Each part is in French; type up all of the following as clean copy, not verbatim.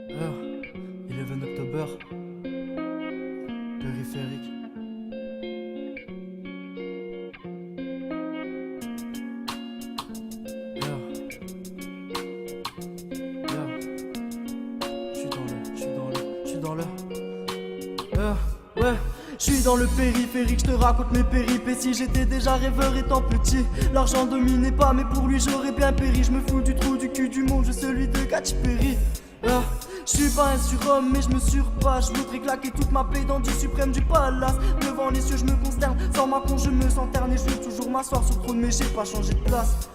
11 October, périphérique. Ouais, je suis dans le périphérique, je te raconte mes péripéties. J'étais déjà rêveur étant petit. L'argent dominait pas, mais pour lui j'aurais bien péri. Je me fous du trou du cul du monde, je suis celui de Katy Perry. Je suis pas un surhomme, mais je me surpasse. Je voudrais claquer toute ma paix dans du suprême du palace. Devant les cieux, je me consterne. Sans ma con, je me sens terne. Et je veux toujours m'asseoir sur le trône, mais j'ai pas changé de place.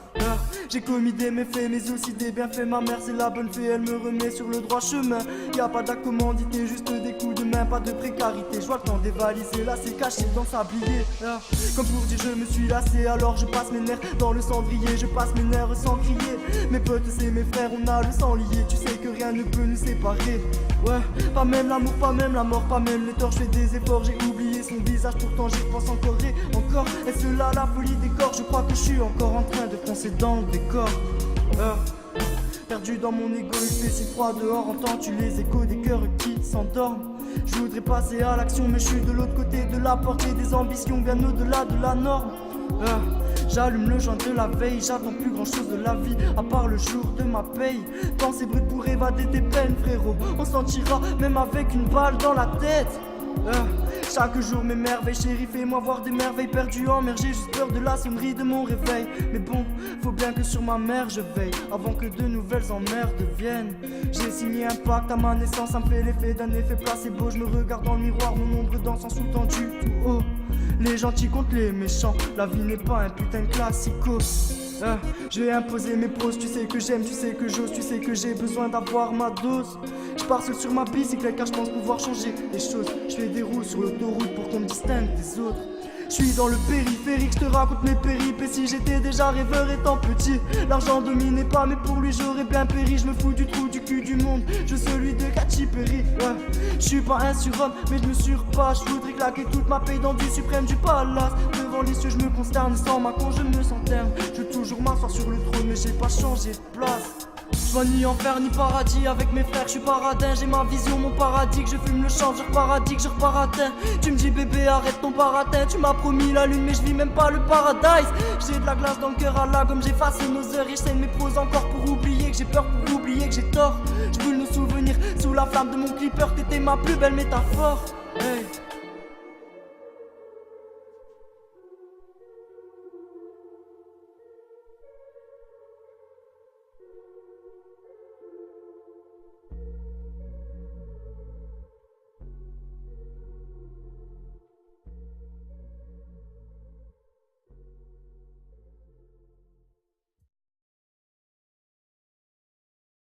J'ai commis des méfaits, mais aussi des bienfaits. Ma mère, c'est la bonne fée, elle me remet sur le droit chemin. Y'a pas d'accommodité, juste des coups de main, pas de précarité. Je vois le temps dévaliser, là c'est caché dans le sablier. Comme pour dire, je me suis lassé, alors je passe mes nerfs dans le cendrier. Je passe mes nerfs sans crier. Mes potes, c'est mes frères, on a le sang lié. Tu sais que rien ne peut nous séparer. Ouais, pas même l'amour, pas même la mort, pas même les torts. Je fais des efforts, j'ai oublié son visage, pourtant j'y pense encore et encore. Est-ce là la folie des corps? Je crois que je suis encore en train de foncer dans le décor. Perdu dans mon égo, il fait si froid dehors. Entends-tu les échos des cœurs qui s'endorment? Je voudrais passer à l'action, mais je suis de l'autre côté de la porte. Et des ambitions bien au-delà de la norme. J'allume le joint de la veille, j'attends plus grand chose de la vie, à part le jour de ma paye. Pensée brute pour évader tes peines, frérot. On s'en tirera même avec une balle dans la tête. Chaque jour mes merveilles, chérie, fais-moi voir des merveilles perdues en mer. J'ai juste peur de la sonnerie de mon réveil. Mais bon, faut bien que sur ma mère je veille, avant que de nouvelles emmerdes viennent. J'ai signé un pacte à ma naissance, ça me fait l'effet d'un effet placebo. Je me regarde dans le miroir, mon ombre danse en sous-tendu tout haut. Les gentils contre les méchants, la vie n'est pas un putain de classico. Je vais imposer mes poses, tu sais que j'aime, tu sais que j'ose, tu sais que j'ai besoin d'avoir ma dose. Je pars seul sur ma bicyclette car je pense pouvoir changer les choses. Je fais des roues sur l'autoroute pour qu'on me distingue des autres. Je suis dans le périphérique, je te raconte mes péripéties. J'étais déjà rêveur étant petit. L'argent dominait pas, mais pour lui j'aurais bien péri. Je me fous du trou du cul du monde, je suis celui de Katy Perry. Je suis pas un surhomme, mais je me surpasse. Je voudrais claquer toute ma paix dans du suprême du palace. Devant les cieux, je me consterne. Sans ma con, je me sens terne. Je veux toujours m'asseoir sur le trône, mais j'ai pas changé de place. Je vois ni enfer ni paradis, avec mes frères je suis paradin. J'ai ma vision, mon paradis, que je fume le chanvre, je reparadis, que je reparatin. Tu me dis bébé arrête ton baratin, tu m'as promis la lune mais je vis même pas le paradise. J'ai de la glace dans le cœur à la gomme, j'ai effacé nos heures et j'saigne mes pros encore pour oublier que j'ai peur, pour oublier que j'ai tort. Je brûle nos souvenirs sous la flamme de mon clipper, t'étais ma plus belle métaphore. Hey.